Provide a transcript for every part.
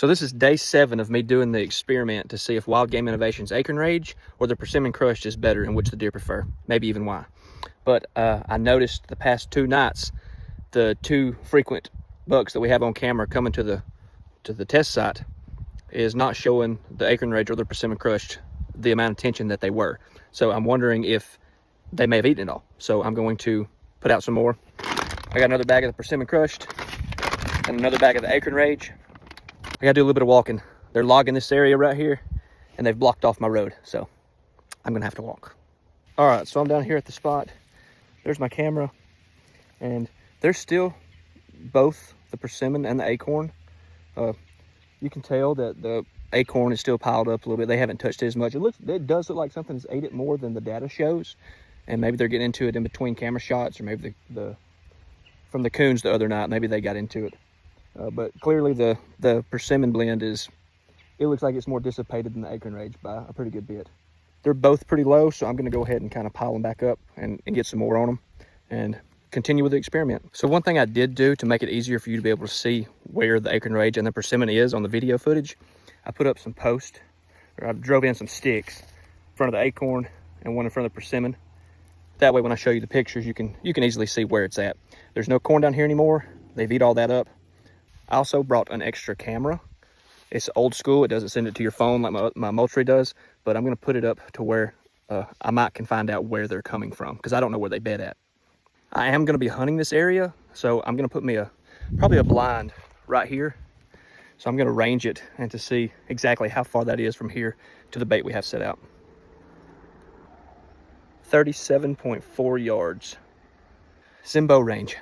So this is day 7 of me doing the experiment to see if Wild Game Innovations Acorn Rage or the Persimmon Crushed is better and which the deer prefer, maybe even why. But I noticed the past 2 nights, the 2 frequent bucks that we have on camera coming to the test site is not showing the Acorn Rage or the Persimmon Crushed the amount of attention that they were. So I'm wondering if they may have eaten it all. So I'm going to put out some more. I got another bag of the Persimmon Crushed and another bag of the Acorn Rage. I gotta do a little bit of walking. They're logging this area right here and they've blocked off my road. So I'm gonna have to walk. All right, so I'm down here at the spot. There's my camera and there's still both the persimmon and the acorn. You can tell that the acorn is still piled up a little bit. They haven't touched it as much. It does look like something's ate it more than the data shows. And maybe they're getting into it in between camera shots, or maybe from the coons the other night, maybe they got into it. But clearly the persimmon blend it looks like it's more dissipated than the Acorn Rage by a pretty good bit. They're both pretty low, so I'm gonna go ahead and kind of pile them back up and get some more on them and continue with the experiment. So one thing I did do to make it easier for you to be able to see where the Acorn Rage and the persimmon is on the video footage, I put up some posts, or I drove in some sticks in front of the acorn and one in front of the persimmon. That way when I show you the pictures, you can easily see where it's at. There's no corn down here anymore. They've eat all that up. I also brought an extra camera. It's old school. It doesn't send it to your phone like my Moultrie does, but I'm gonna put it up to where I can find out where they're coming from, because I don't know where they bed at. I am gonna be hunting this area, so I'm gonna put me probably a blind right here. So I'm gonna range it and to see exactly how far that is from here to the bait we have set out. 37.4 yards. Simbo range.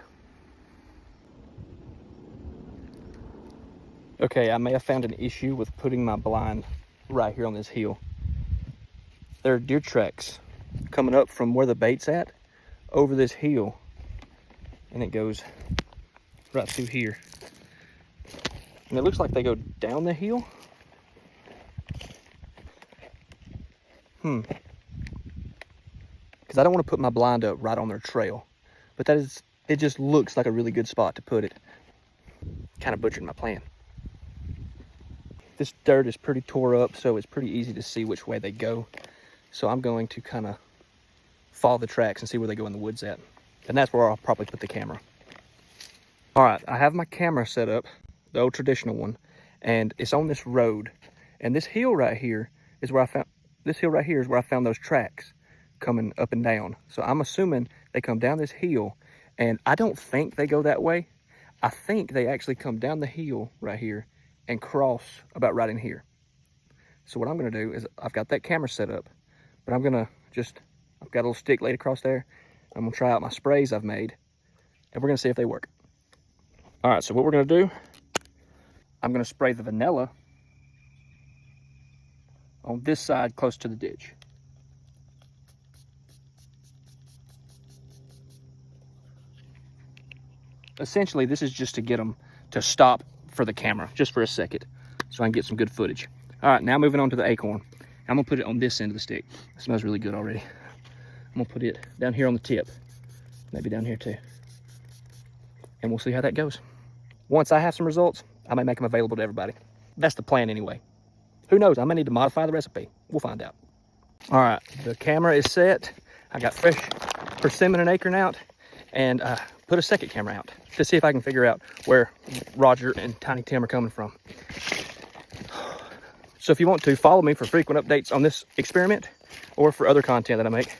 Okay, I may have found an issue with putting my blind right here on this hill. There are deer tracks coming up from where the bait's at over this hill, and it goes right through here. And it looks like they go down the hill. Because I don't want to put my blind up right on their trail, but it just looks like a really good spot to put it. Kind of butchered my plan. This dirt is pretty tore up, so it's pretty easy to see which way they go. So I'm going to kind of follow the tracks and see where they go in the woods at. And that's where I'll probably put the camera. All right, I have my camera set up, the old traditional one, and it's on this road. And this hill right here is where I found those tracks coming up and down. So I'm assuming they come down this hill, and I don't think they go that way. I think they actually come down the hill right here and cross about right in here. So what I'm gonna do is, I've got that camera set up, but I've got a little stick laid across there. I'm gonna try out my sprays I've made, and we're gonna see if they work. All right, so what we're gonna do, I'm gonna spray the vanilla on this side close to the ditch. Essentially, this is just to get them to stop for the camera, just for a second, so I can get some good footage. All right, now moving on to the acorn. I'm gonna put it on this end of the stick. It smells really good already. I'm gonna put it down here on the tip, maybe down here too. And we'll see how that goes. Once I have some results, I may make them available to everybody. That's the plan anyway. Who knows, I may need to modify the recipe. We'll find out. All right, the camera is set. I got fresh persimmon and acorn out, and put a second camera out to see if I can figure out where Roger and Tiny Tim are coming from. So if you want to, follow me for frequent updates on this experiment or for other content that I make,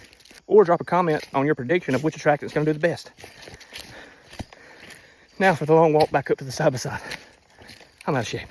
or drop a comment on your prediction of which attractant is going to do the best. Now for the long walk back up to the side by side. I'm out of shape.